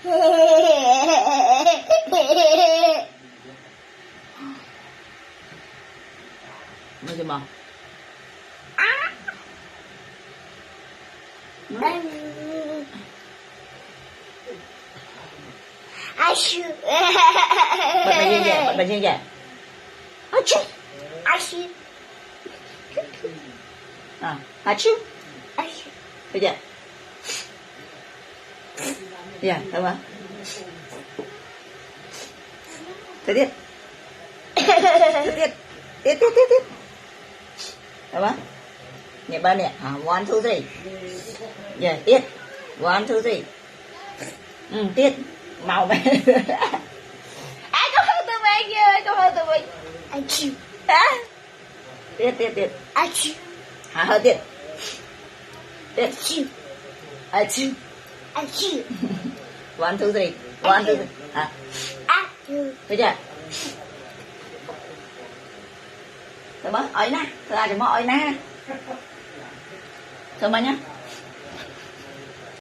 Nó gì mà Achu. bật như vậy Achu. Achu. Achu Achu. bây giờ thấy không tiếp tiếp thấy không nhẹ ba nè 1 2 3 tiếp 1 2 3 tiếp màu mày Con hơn tụi mình kìa, con hơn tụi mình. Achu. tiếp Achu. hơi tiếp Achu. Achu Achu. 1 2 3 1 2 3 Achu. thấy chưa thấy không ơi nè ra cho mọi ơi nè thôi mà nhá